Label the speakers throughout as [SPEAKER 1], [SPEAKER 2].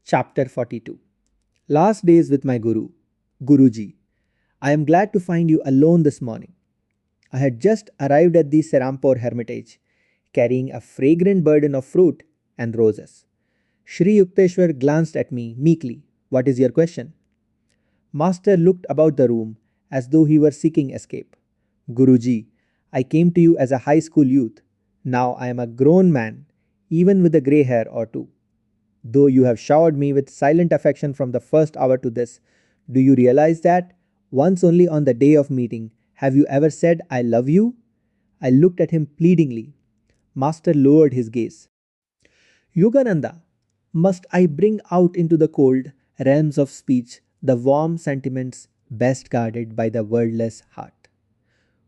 [SPEAKER 1] Chapter 42. Last days with my Guru, Guruji. I am glad to find you alone this morning. I had just arrived at the Serampore Hermitage, carrying a fragrant burden of fruit and roses. Sri Yukteswar glanced at me meekly. What is your question? Master looked about the room as though he were seeking escape. Guruji, I came to you as a high school youth. Now I am a grown man, even with a grey hair or two. Though you have showered me with silent affection from the first hour to this, do you realize that? Once only on the day of meeting have you ever said, I love you? I looked at him pleadingly. Master lowered his gaze. Yogananda, must I bring out into the cold realms of speech the warm sentiments best guarded by the wordless heart?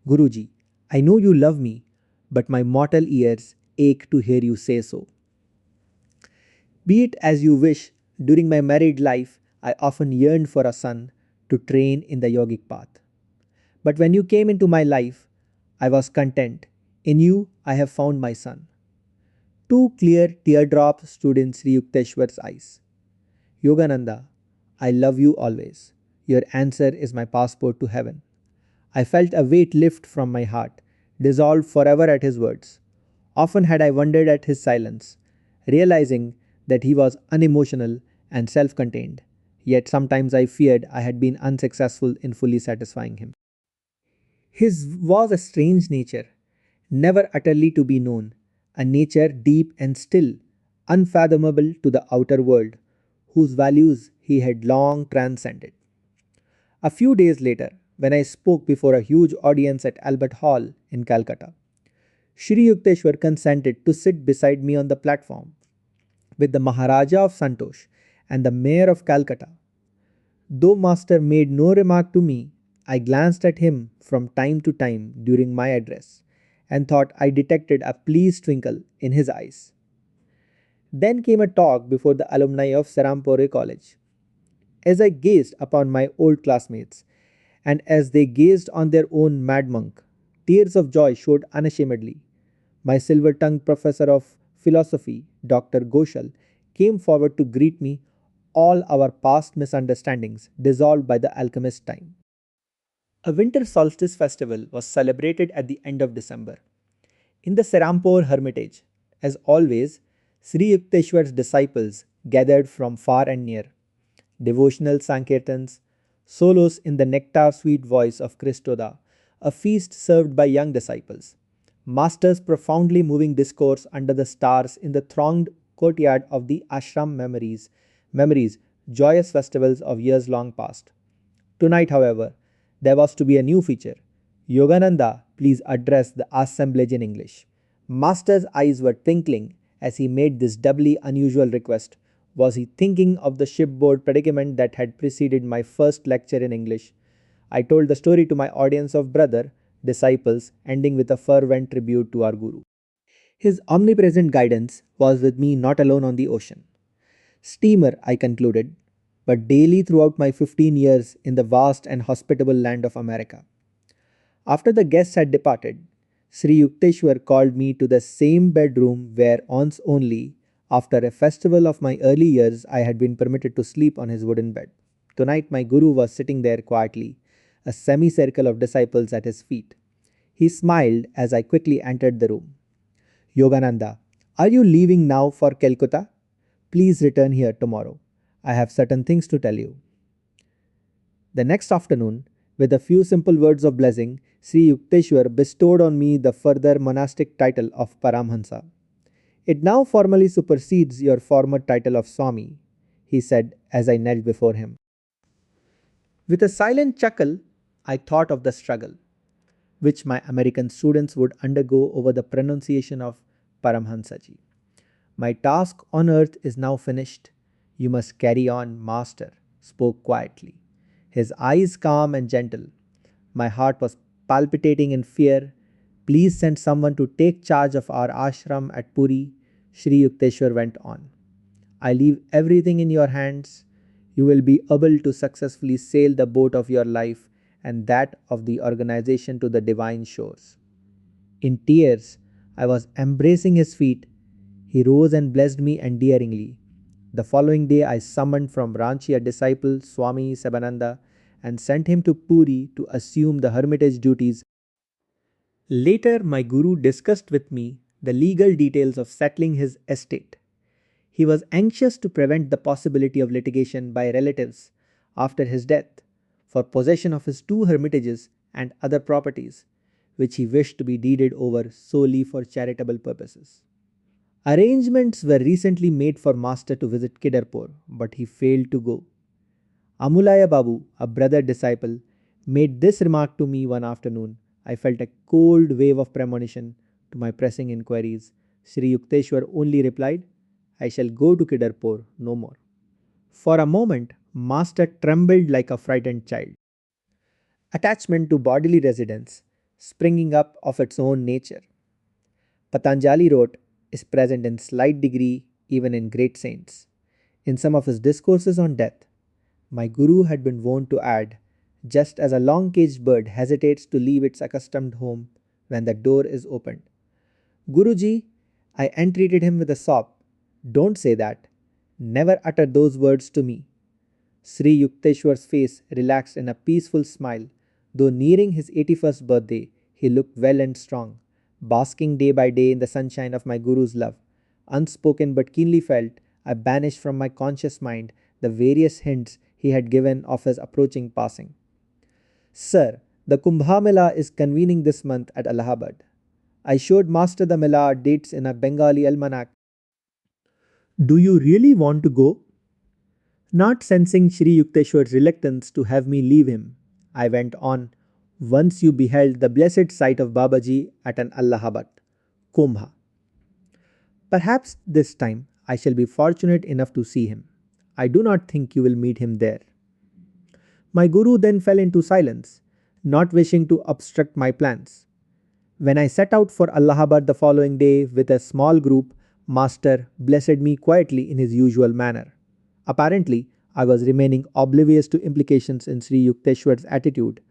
[SPEAKER 1] Guruji, I know you love me, but my mortal ears ache to hear you say so. Be it as you wish, during my married life, I often yearned for a son to train in the yogic path. But when you came into my life, I was content. In you, I have found my son. Two clear teardrops stood in Sri Yukteswar's eyes. Yogananda, I love you always. Your answer is my passport to heaven. I felt a weight lift from my heart, dissolved forever at his words. Often had I wondered at his silence, realizing that he was unemotional and self contained, yet sometimes I feared I had been unsuccessful in fully satisfying him. His was a strange nature, never utterly to be known, a nature deep and still, unfathomable to the outer world, whose values he had long transcended. A few days later, when I spoke before a huge audience at Albert Hall in Calcutta, Sri Yukteswar consented to sit beside me on the platform with the Maharaja of Santosh and the Mayor of Calcutta. Though Master made no remark to me, I glanced at him from time to time during my address and thought I detected a pleased twinkle in his eyes. Then came a talk before the alumni of Serampore College. As I gazed upon my old classmates, and as they gazed on their own mad monk, tears of joy showed unashamedly. My silver tongued professor of philosophy, Dr. Goshal, came forward to greet me, all our past misunderstandings dissolved by the alchemist's time. A winter solstice festival was celebrated at the end of December. In the Serampore Hermitage, as always, Sri Yukteswar's disciples gathered from far and near. Devotional sankirtans, solos in the nectar sweet voice of Christoda, a feast served by young disciples. Master's profoundly moving discourse under the stars in the thronged courtyard of the ashram memories, joyous festivals of years long past. Tonight, however, there was to be a new feature. Yogananda, please address the assemblage in English. Master's eyes were twinkling as he made this doubly unusual request. Was he thinking of the shipboard predicament that had preceded my first lecture in English? I told the story to my audience of brother, disciples, ending with a fervent tribute to our Guru. His omnipresent guidance was with me not alone on the ocean. Steamer, I concluded, but daily throughout my 15 years in the vast and hospitable land of America. After the guests had departed, Sri Yukteswar called me to the same bedroom where once only, after a festival of my early years, I had been permitted to sleep on his wooden bed. Tonight my Guru was sitting there quietly, a semicircle of disciples at his feet. He smiled as I quickly entered the room. Yogananda, are you leaving now for Calcutta? Please return here tomorrow. I have certain things to tell you. The next afternoon, with a few simple words of blessing, Sri Yukteswar bestowed on me the further monastic title of Paramahansa. It now formally supersedes your former title of Swami, he said as I knelt before him. With a silent chuckle, I thought of the struggle which my American students would undergo over the pronunciation of Paramahansaji. My task on earth is now finished. You must carry on, Master spoke quietly, his eyes calm and gentle. My heart was palpitating in fear. Please send someone to take charge of our ashram at Puri, Sri Yukteswar went on. I leave everything in your hands. You will be able to successfully sail the boat of your life and that of the organization to the divine shores. In tears, I was embracing his feet. He rose and blessed me endearingly. The following day, I summoned from Ranchi a disciple, Swami Sabananda, and sent him to Puri to assume the hermitage duties. Later, my guru discussed with me the legal details of settling his estate. He was anxious to prevent the possibility of litigation by relatives after his death for possession of his two hermitages and other properties, which he wished to be deeded over solely for charitable purposes. Arrangements were recently made for Master to visit Kidarpur, but he failed to go. Amulaya Babu, a brother disciple, made this remark to me one afternoon. I felt a cold wave of premonition to my pressing inquiries. Sri Yukteswar only replied, I shall go to Kidarpur no more. For a moment, Master trembled like a frightened child. Attachment to bodily residence, springing up of its own nature. Patanjali wrote, is present in slight degree even in great saints. In some of his discourses on death, my guru had been wont to add, just as a long caged bird hesitates to leave its accustomed home when the door is opened. Guruji, I entreated him with a sob, don't say that. Never utter those words to me. Sri Yukteswar's face relaxed in a peaceful smile. Though nearing his 81st birthday, he looked well and strong, basking day by day in the sunshine of my Guru's love. Unspoken but keenly felt, I banished from my conscious mind the various hints he had given of his approaching passing. Sir, the Kumbh Mela is convening this month at Allahabad. I showed Master the Mela dates in a Bengali almanac. Do you really want to go? Not sensing Sri Yukteswar's reluctance to have me leave him, I went on. Once you beheld the blessed sight of Babaji at an Allahabad, Kumbh. Perhaps this time I shall be fortunate enough to see him. I do not think you will meet him there. My guru then fell into silence, not wishing to obstruct my plans. When I set out for Allahabad the following day with a small group, Master blessed me quietly in his usual manner. Apparently, I was remaining oblivious to implications in Sri Yukteswar's attitude,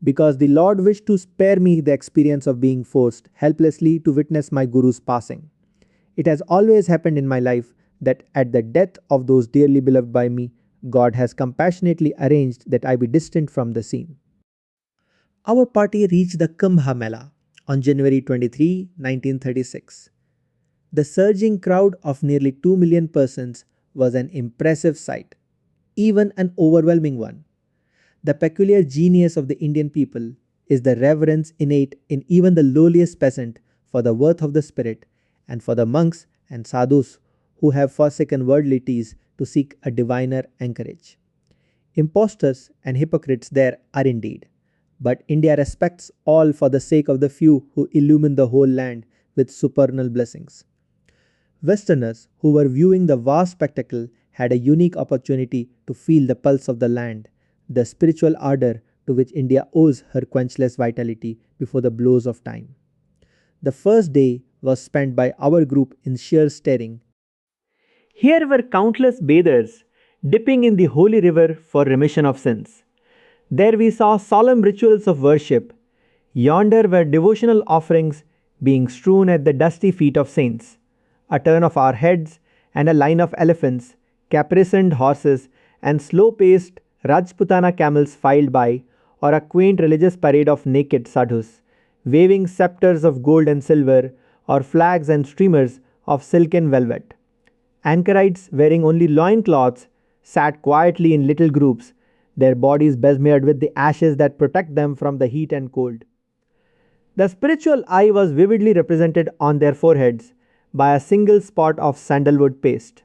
[SPEAKER 1] because the Lord wished to spare me the experience of being forced helplessly to witness my Guru's passing. It has always happened in my life that at the death of those dearly beloved by me, God has compassionately arranged that I be distant from the scene. Our party reached the Kumbh Mela on January 23, 1936. The surging crowd of nearly 2 million persons was an impressive sight, even an overwhelming one. The peculiar genius of the Indian people is the reverence innate in even the lowliest peasant for the worth of the spirit, and for the monks and sadhus who have forsaken worldlities to seek a diviner anchorage. Impostors and hypocrites there are indeed, but India respects all for the sake of the few who illumine the whole land with supernal blessings. Westerners who were viewing the vast spectacle had a unique opportunity to feel the pulse of the land, the spiritual ardor to which India owes her quenchless vitality before the blows of time. The first day was spent by our group in sheer staring. Here were countless bathers dipping in the holy river for remission of sins. There we saw solemn rituals of worship. Yonder were devotional offerings being strewn at the dusty feet of saints. A turn of our heads, and a line of elephants, caparisoned horses, and slow paced Rajputana camels filed by, or a quaint religious parade of naked sadhus, waving sceptres of gold and silver, or flags and streamers of silken velvet. Anchorites wearing only loin cloths sat quietly in little groups, their bodies besmeared with the ashes that protect them from the heat and cold. The spiritual eye was vividly represented on their foreheads by a single spot of sandalwood paste.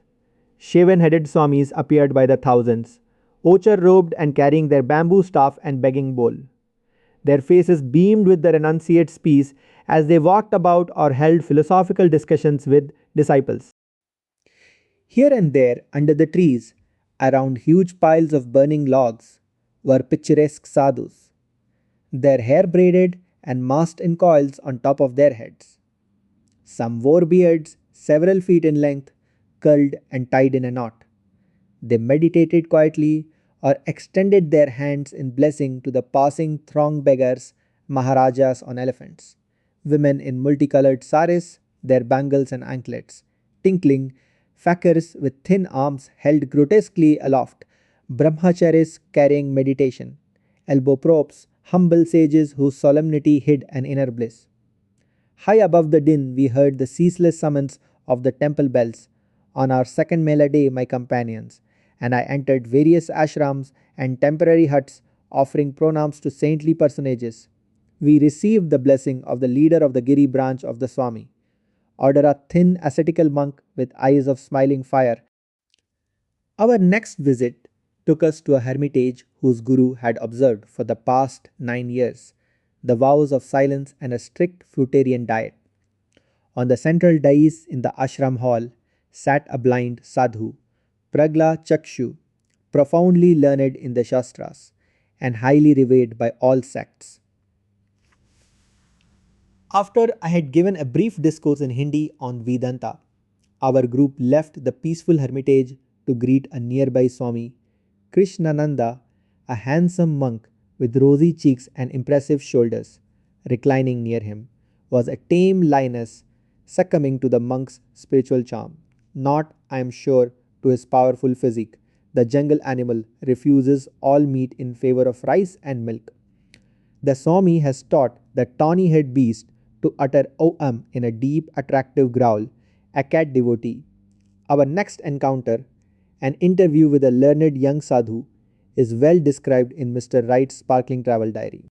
[SPEAKER 1] Shaven headed swamis appeared by the thousands, ochre robed and carrying their bamboo staff and begging bowl. Their faces beamed with the renunciate's peace as they walked about or held philosophical discussions with disciples. Here and there, under the trees, around huge piles of burning logs, were picturesque sadhus, their hair braided and massed in coils on top of their heads. Some wore beards several feet in length, curled and tied in a knot. They meditated quietly or extended their hands in blessing to the passing throng beggars, maharajas on elephants, women in multicolored saris, their bangles and anklets, tinkling Fakirs with thin arms held grotesquely aloft, brahmacharis carrying meditation, elbow props, humble sages whose solemnity hid an inner bliss. High above the din, we heard the ceaseless summons of the temple bells. On our second Mela day, my companions and I entered various ashrams and temporary huts offering pranams to saintly personages. We received the blessing of the leader of the Giri branch of the Swami. Order a thin ascetical monk with eyes of smiling fire. Our next visit took us to a hermitage whose guru had observed for the past 9 years the vows of silence and a strict fruitarian diet. On the central dais in the ashram hall sat a blind sadhu, Pragla Chakshu, profoundly learned in the Shastras and highly revered by all sects. After I had given a brief discourse in Hindi on Vedanta, our group left the peaceful hermitage to greet a nearby Swami, Krishnananda, a handsome monk with rosy cheeks and impressive shoulders. Reclining near him was a tame lioness succumbing to the monk's spiritual charm. Not, I am sure, to his powerful physique. The jungle animal refuses all meat in favor of rice and milk. The Swami has taught the tawny head beast to utter Om in a deep, attractive growl, a cat devotee. Our next encounter, an interview with a learned young sadhu, is well described in Mr. Wright's sparkling travel diary.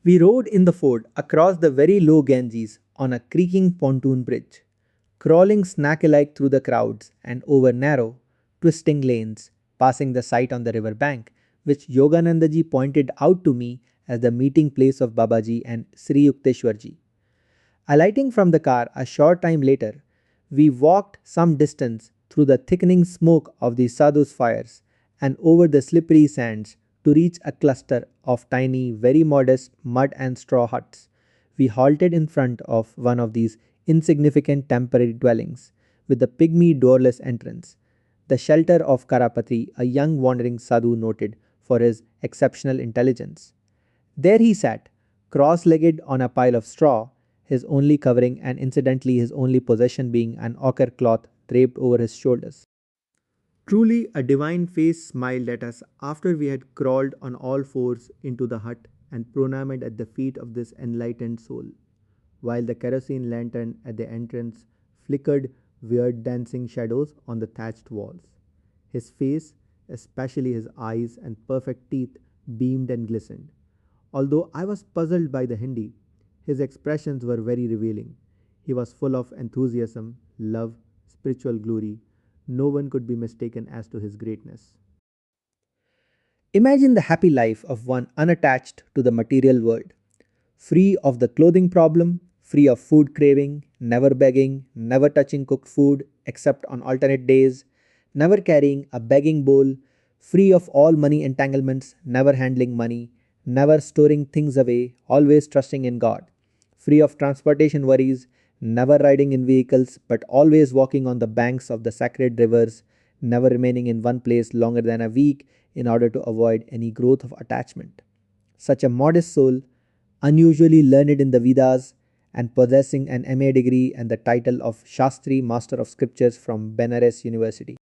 [SPEAKER 1] We rode in the ford across the very low Ganges on a creaking pontoon bridge, crawling snack alike through the crowds and over narrow, twisting lanes, passing the site on the river bank, which Yoganandaji pointed out to me as the meeting place of Babaji and Sri Yukteswarji. Alighting from the car a short time later, we walked some distance through the thickening smoke of the sadhu's fires and over the slippery sands to reach a cluster of tiny, very modest mud and straw huts. We halted in front of one of these insignificant temporary dwellings with a pygmy doorless entrance, the shelter of Karapati, a young wandering sadhu noted for his exceptional intelligence. There he sat, cross legged on a pile of straw, his only covering and incidentally his only possession being an ochre cloth draped over his shoulders. Truly, a divine face smiled at us after we had crawled on all fours into the hut and pronamaed at the feet of this enlightened soul, while the kerosene lantern at the entrance flickered weird dancing shadows on the thatched walls. His face, especially his eyes and perfect teeth, beamed and glistened. Although I was puzzled by the Hindi, his expressions were very revealing. He was full of enthusiasm, love, spiritual glory. No one could be mistaken as to his greatness. Imagine the happy life of one unattached to the material world, free of the clothing problem, free of food craving, never begging, never touching cooked food except on alternate days, never carrying a begging bowl, free of all money entanglements, never handling money, never storing things away, always trusting in God, free of transportation worries, never riding in vehicles but always walking on the banks of the sacred rivers, never remaining in one place longer than a week in order to avoid any growth of attachment. Such a modest soul, unusually learned in the Vedas, and possessing an MA degree and the title of Shastri Master of Scriptures from Benares University.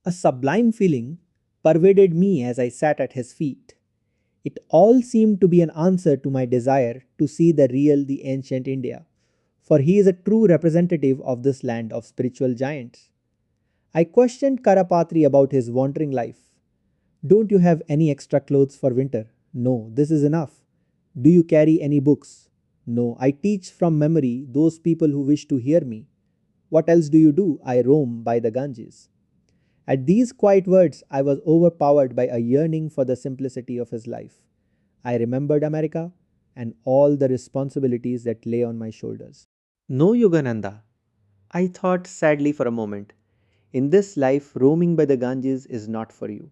[SPEAKER 1] A sublime feeling pervaded me as I sat at his feet. It all seemed to be an answer to my desire to see the real, the ancient India, for he is a true representative of this land of spiritual giants. I questioned Karapatri about his wandering life. Don't you have any extra clothes for winter? No, this is enough. Do you carry any books? No, I teach from memory those people who wish to hear me. What else do you do? I roam by the Ganges. At these quiet words, I was overpowered by a yearning for the simplicity of his life. I remembered America and all the responsibilities that lay on my shoulders. No, Yogananda, I thought sadly for a moment. In this life, roaming by the Ganges is not for you.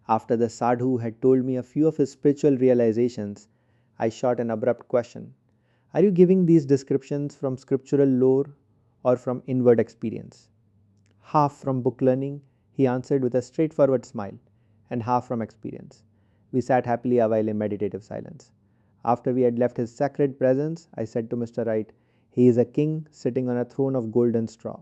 [SPEAKER 1] After the sadhu had told me a few of his spiritual realizations, I shot an abrupt question. Are you giving these descriptions from scriptural lore or from inward experience? Half from book learning, he answered with a straightforward smile, and half from experience. We sat happily a while in meditative silence. After we had left his sacred presence, I said to Mr. Wright, he is a king sitting on a throne of golden straw.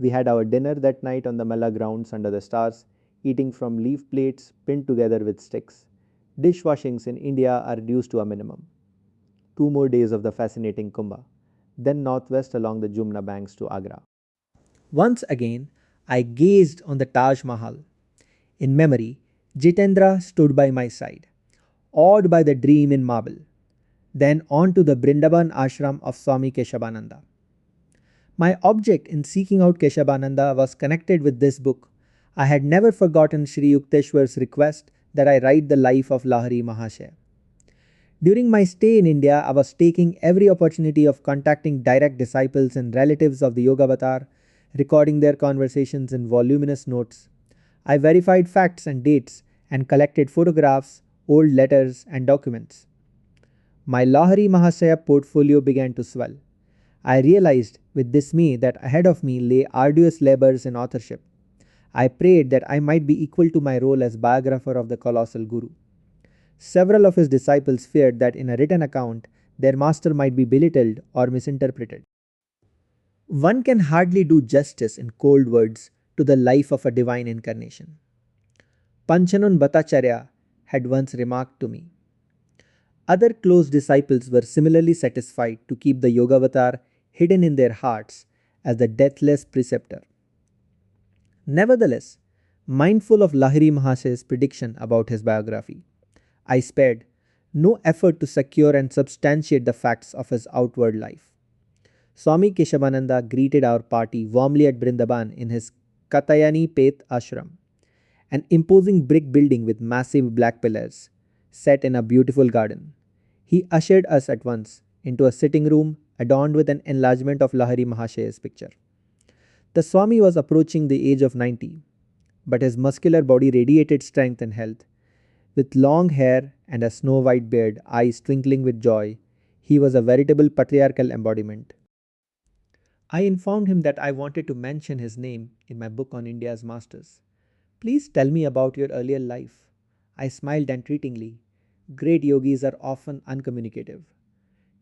[SPEAKER 1] We had our dinner that night on the Mela grounds under the stars, eating from leaf plates pinned together with sticks. Dishwashings in India are reduced to a minimum. 2 more days of the fascinating Kumbh, then northwest along the Jumna banks to Agra. Once again, I gazed on the Taj Mahal. In memory, Jitendra stood by my side, awed by the dream in marble. Then on to the Brindaban ashram of Swami Keshavananda. My object in seeking out Keshavananda was connected with this book. I had never forgotten Sri Yukteswar's request that I write the life of Lahari Mahashaya. During my stay in India, I was taking every opportunity of contacting direct disciples and relatives of the Yogavatar, recording their conversations in voluminous notes. I verified facts and dates and collected photographs, old letters, and documents. My Lahari Mahasaya portfolio began to swell. I realized with dismay that ahead of me lay arduous labors in authorship. I prayed that I might be equal to my role as biographer of the colossal Guru. Several of his disciples feared that in a written account, their master might be belittled or misinterpreted. One can hardly do justice in cold words to the life of a divine incarnation. Panchanun Bhattacharya had once remarked to me. Other close disciples were similarly satisfied to keep the Yogavatar hidden in their hearts as the deathless preceptor. Nevertheless, mindful of Lahiri Mahasaya's prediction about his biography, I spared no effort to secure and substantiate the facts of his outward life. Swami Keshavananda greeted our party warmly at Brindaban in his Katayani Peth ashram, an imposing brick building with massive black pillars, set in a beautiful garden. He ushered us at once into a sitting room adorned with an enlargement of Lahari Mahashaya's picture. The Swami was approaching the age of 90, but his muscular body radiated strength and health. With long hair and a snow-white beard, eyes twinkling with joy, he was a veritable patriarchal embodiment. I informed him that I wanted to mention his name in my book on India's masters. Please tell me about your earlier life. I smiled entreatingly. Great yogis are often uncommunicative.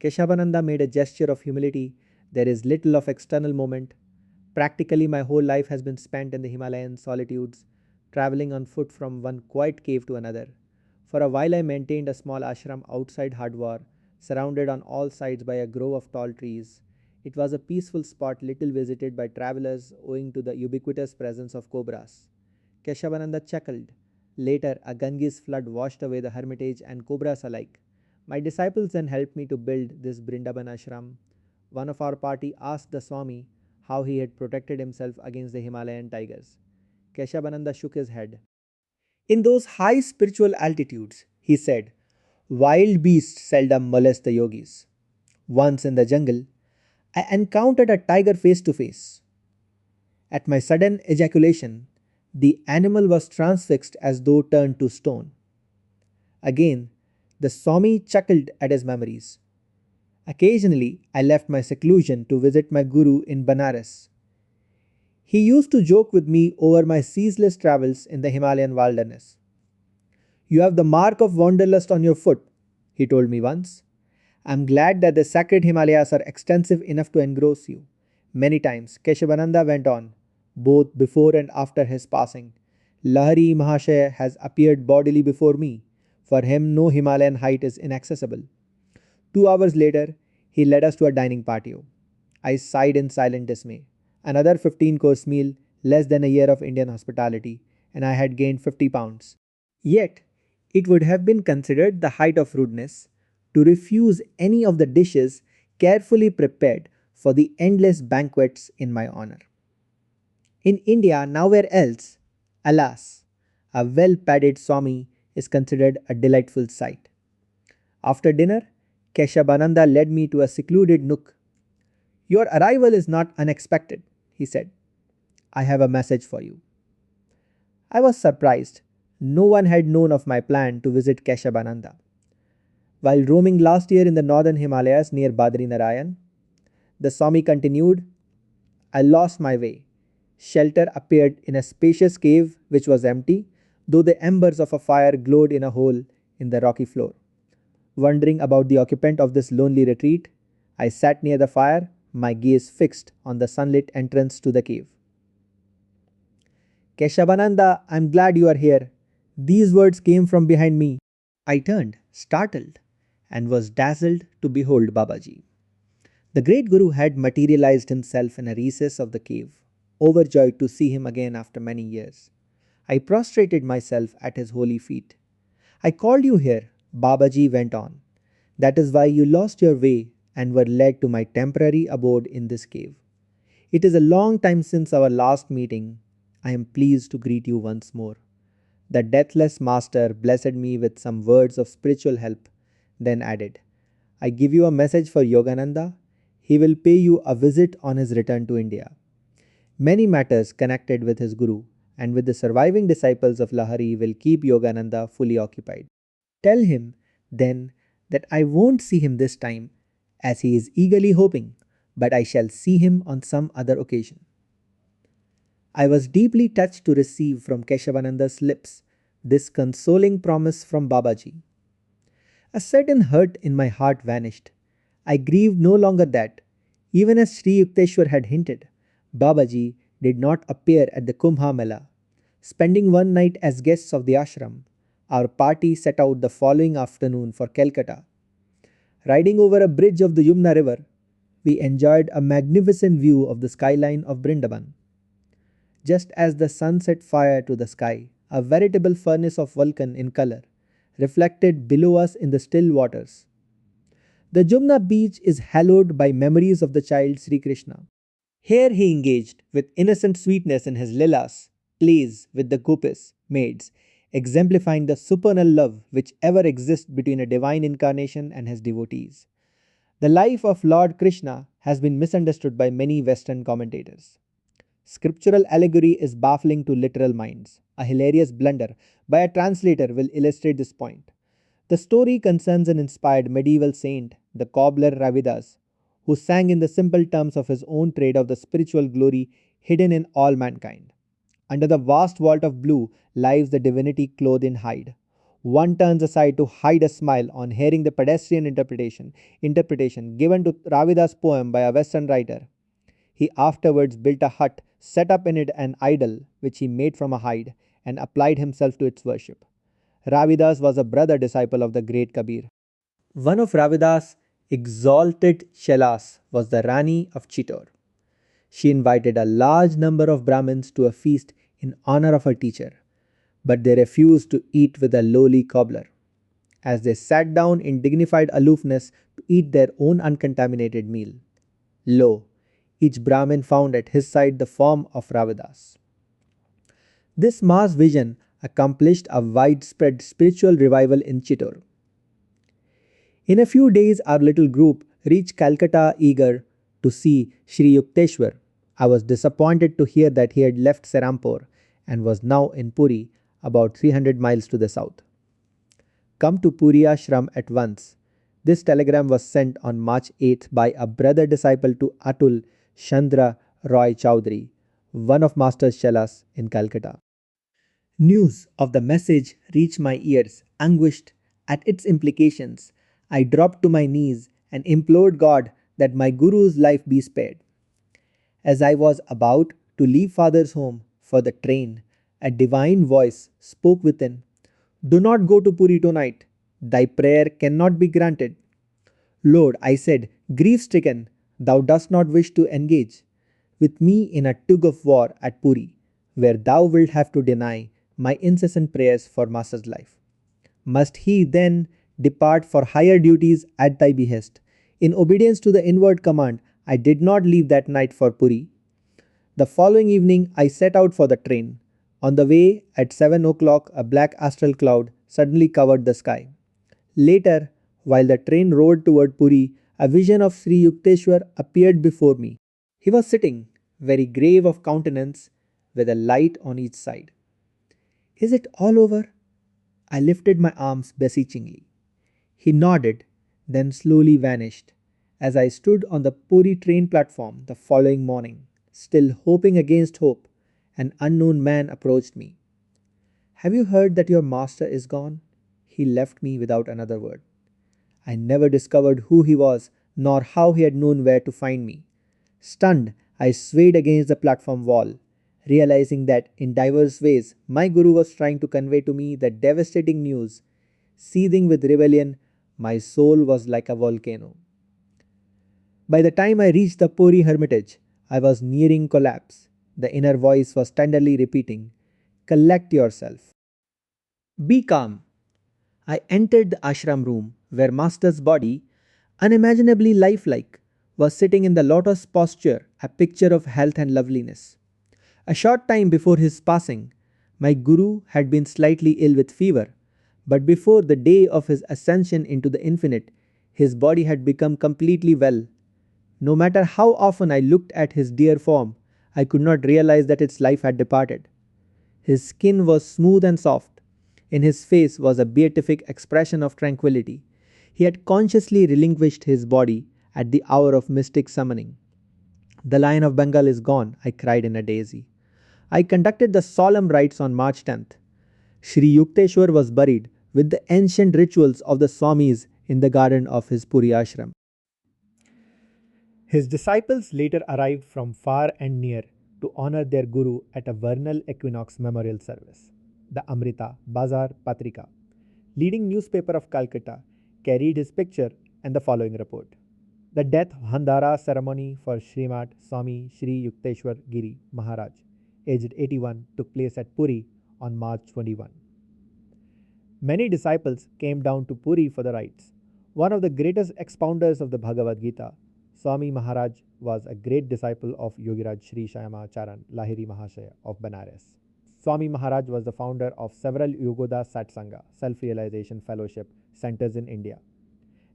[SPEAKER 1] Keshavananda made a gesture of humility. There is little of external moment. Practically, my whole life has been spent in the Himalayan solitudes, traveling on foot from one quiet cave to another. For a while, I maintained a small ashram outside Hardwar, surrounded on all sides by a grove of tall trees. It was a peaceful spot little visited by travelers owing to the ubiquitous presence of cobras. Keshavananda chuckled. Later, a Ganges flood washed away the hermitage and cobras alike. My disciples then helped me to build this Brindaban ashram. One of our party asked the Swami how he had protected himself against the Himalayan tigers. Keshavananda shook his head. In those high spiritual altitudes, he said, wild beasts seldom molest the yogis. Once in the jungle, I encountered a tiger face to face. At my sudden ejaculation, the animal was transfixed as though turned to stone. Again, the Swami chuckled at his memories. Occasionally, I left my seclusion to visit my guru in Banaras. He used to joke with me over my ceaseless travels in the Himalayan wilderness. You have the mark of wanderlust on your foot, he told me once. I am glad that the sacred Himalayas are extensive enough to engross you. Many times, Keshavananda went on, both before and after his passing. Lahari Mahashaya has appeared bodily before me. For him, no Himalayan height is inaccessible. 2 hours later, he led us to a dining patio. I sighed in silent dismay. Another 15-course meal, less than a year of Indian hospitality, and I had gained 50 pounds. Yet, it would have been considered the height of rudeness to refuse any of the dishes carefully prepared for the endless banquets in my honor. In India, nowhere else, alas, a well-padded Swami is considered a delightful sight. After dinner, Keshavananda led me to a secluded nook. Your arrival is not unexpected, he said. I have a message for you. I was surprised. No one had known of my plan to visit Keshavananda. While roaming last year in the northern Himalayas near Badrinarayan, the Swami continued, I lost my way. Shelter appeared in a spacious cave which was empty, though the embers of a fire glowed in a hole in the rocky floor. Wondering about the occupant of this lonely retreat, I sat near the fire, my gaze fixed on the sunlit entrance to the cave. Keshavananda, I'm glad you are here. These words came from behind me. I turned, startled, and was dazzled to behold Babaji. The great Guru had materialized himself in a recess of the cave, overjoyed to see him again after many years. I prostrated myself at his holy feet. I called you here, Babaji went on. That is why you lost your way and were led to my temporary abode in this cave. It is a long time since our last meeting. I am pleased to greet you once more. The deathless master blessed me with some words of spiritual help, then added, I give you a message for Yogananda. He will pay you a visit on his return to India. Many matters connected with his Guru and with the surviving disciples of Lahari will keep Yogananda fully occupied. Tell him, then, that I won't see him this time, as he is eagerly hoping, but I shall see him on some other occasion. I was deeply touched to receive from Keshavananda's lips this consoling promise from Babaji. A certain hurt in my heart vanished. I grieved no longer that, even as Sri Yukteswar had hinted, Babaji did not appear at the Kumbh Mela. Spending one night as guests of the ashram, our party set out the following afternoon for Calcutta. Riding over a bridge of the Yamuna River, we enjoyed a magnificent view of the skyline of Brindaban. Just as the sun set fire to the sky, a veritable furnace of Vulcan in color, reflected below us in the still waters. The Jumna beach is hallowed by memories of the child Sri Krishna. Here he engaged with innocent sweetness in his lilas, plays with the gopis, maids, exemplifying the supernal love which ever exists between a divine incarnation and his devotees. The life of Lord Krishna has been misunderstood by many Western commentators. Scriptural allegory is baffling to literal minds. A hilarious blunder by a translator will illustrate this point. The story concerns an inspired medieval saint, the cobbler Ravidas, who sang in the simple terms of his own trade of the spiritual glory hidden in all mankind. Under the vast vault of blue lies the divinity clothed in hide. One turns aside to hide a smile on hearing the pedestrian interpretation given to Ravidas' poem by a Western writer. He afterwards built a hut, set up in it an idol which he made from a hide, and applied himself to its worship. Ravidas was a brother disciple of the great Kabir. One of Ravidas' exalted chelas was the Rani of Chittor. She invited a large number of Brahmins to a feast in honor of her teacher, but they refused to eat with a lowly cobbler. As they sat down in dignified aloofness to eat their own uncontaminated meal, lo, each Brahmin found at his side the form of Ravidas. This mass vision accomplished a widespread spiritual revival in Chittor. In a few days, our little group reached Calcutta eager to see Sri Yukteswar. I was disappointed to hear that he had left Serampore and was now in Puri, about 300 miles to the south. Come to Puri Ashram at once. This telegram was sent on March 8th by a brother disciple to Atul Chandra Roy Chowdhury, one of Master's Chelas in Calcutta. News of the message reached my ears, anguished at its implications. I dropped to my knees and implored God that my Guru's life be spared. As I was about to leave Father's home for the train, a divine voice spoke within. Do not go to Puri tonight. Thy prayer cannot be granted. Lord, I said, grief stricken, thou dost not wish to engage with me in a tug of war at Puri, where thou wilt have to deny my incessant prayers for Master's life. Must he then depart for higher duties at thy behest? In obedience to the inward command, I did not leave that night for Puri. The following evening, I set out for the train. On the way, at 7 o'clock, a black astral cloud suddenly covered the sky. Later, while the train rolled toward Puri, a vision of Sri Yukteswar appeared before me. He was sitting, very grave of countenance, with a light on each side. Is it all over? I lifted my arms beseechingly. He nodded, then slowly vanished. As I stood on the Puri train platform the following morning, still hoping against hope, an unknown man approached me. Have you heard that your master is gone? He left me without another word. I never discovered who he was, nor how he had known where to find me. Stunned, I swayed against the platform wall. realizing that in diverse ways my Guru was trying to convey to me the devastating news. Seething with rebellion, my soul was like a volcano. By the time I reached the Puri hermitage, I was nearing collapse. The inner voice was tenderly repeating, "Collect yourself. Be calm." I entered the ashram room where Master's body, unimaginably lifelike, was sitting in the lotus posture, a picture of health and loveliness. A short time before his passing, my Guru had been slightly ill with fever, but before the day of his ascension into the infinite, his body had become completely well. No matter how often I looked at his dear form, I could not realize that its life had departed. His skin was smooth and soft. In his face was a beatific expression of tranquility. He had consciously relinquished his body at the hour of mystic summoning. "The Lion of Bengal is gone," I cried in a daze. I conducted the solemn rites on March 10th. Sri Yukteswar was buried with the ancient rituals of the Swamis in the garden of his Puri ashram. His disciples later arrived from far and near to honor their Guru at a vernal equinox memorial service. The Amrita Bazar Patrika, leading newspaper of Calcutta, carried his picture and the following report. The death Handara ceremony for Srimat Swami Sri Yukteswar Giri Maharaj, aged 81, took place at Puri on March 21. Many disciples came down to Puri for the rites. One of the greatest expounders of the Bhagavad Gita, Swami Maharaj, was a great disciple of Yogiraj Sri Shyama Charan Lahiri Mahashaya of Benares. Swami Maharaj was the founder of several Yogoda Satsanga, self-realization fellowship centers in India,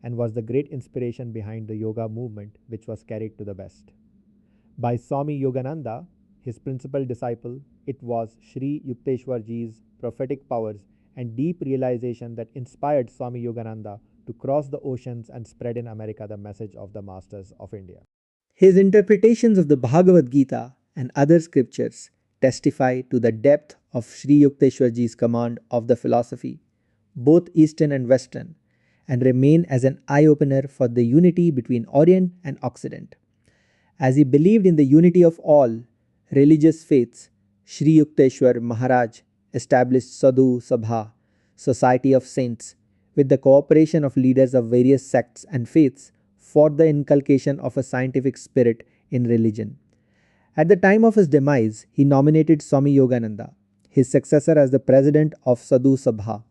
[SPEAKER 1] and was the great inspiration behind the yoga movement which was carried to the West. By Swami Yogananda, his principal disciple, it was Sri Yukteswar Ji's prophetic powers and deep realization that inspired Swami Yogananda to cross the oceans and spread in America the message of the masters of India. His interpretations of the Bhagavad Gita and other scriptures testify to the depth of Sri Yukteswar Ji's command of the philosophy, both Eastern and Western, and remain as an eye-opener for the unity between Orient and Occident. As he believed in the unity of all religious faiths, Sri Yukteswar Maharaj established Sadhu Sabha, Society of Saints, with the cooperation of leaders of various sects and faiths for the inculcation of a scientific spirit in religion. At the time of his demise, he nominated Swami Yogananda, his successor, as the president of Sadhu Sabha.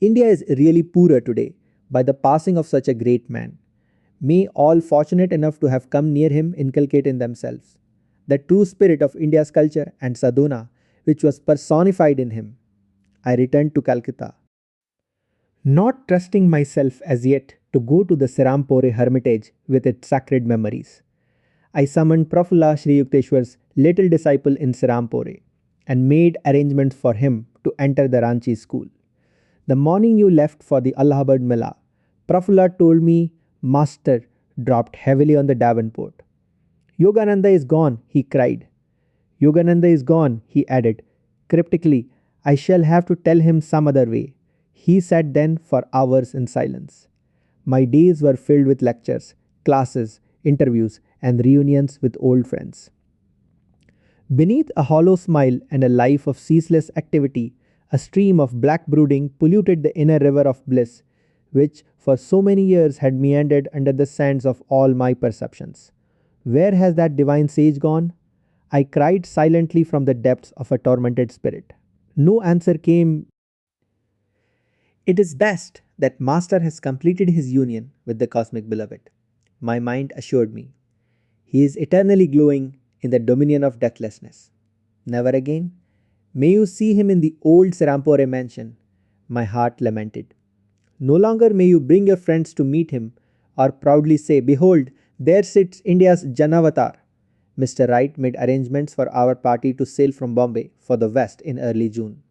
[SPEAKER 1] India is really poorer today by the passing of such a great man. May all fortunate enough to have come near him inculcate in themselves the true spirit of India's culture and sadhana, which was personified in him. I returned to Calcutta, not trusting myself as yet to go to the Serampore hermitage with its sacred memories. I summoned Prafulla Sri Yukteswar's little disciple in Serampore and made arrangements for him to enter the Ranchi school. The morning you left for the Allahabad Mela, Prafulla told me Master dropped heavily on the Davenport. "Yogananda is gone," he cried. "Yogananda is gone," he added. Cryptically, "I shall have to tell him some other way." He sat then for hours in silence. My days were filled with lectures, classes, interviews, and reunions with old friends. Beneath a hollow smile and a life of ceaseless activity, a stream of black brooding polluted the inner river of bliss, which for so many years had meandered under the sands of all my perceptions. Where has that divine sage gone? I cried silently from the depths of a tormented spirit. No answer came. It is best that Master has completed his union with the cosmic beloved, my mind assured me. He is eternally glowing in the dominion of deathlessness. Never again? May you see him in the old Serampore mansion, my heart lamented. No longer may you bring your friends to meet him or proudly say, "Behold, there sits India's Janavatar." Mr. Wright made arrangements for our party to sail from Bombay for the West in early June.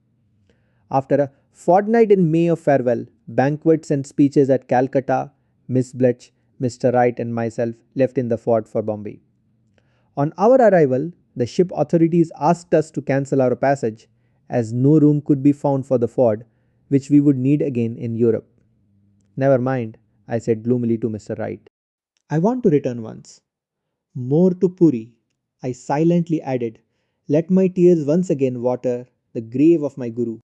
[SPEAKER 1] After a fortnight in May of farewell, banquets and speeches at Calcutta, Miss Bletch, Mr. Wright, and myself left in the fort for Bombay. On our arrival, the ship authorities asked us to cancel our passage, as no room could be found for the Ford, which we would need again in Europe. "Never mind," I said gloomily to Mr. Wright. "I want to return once more to Puri," I silently added, Let my tears once again water the grave of my Guru.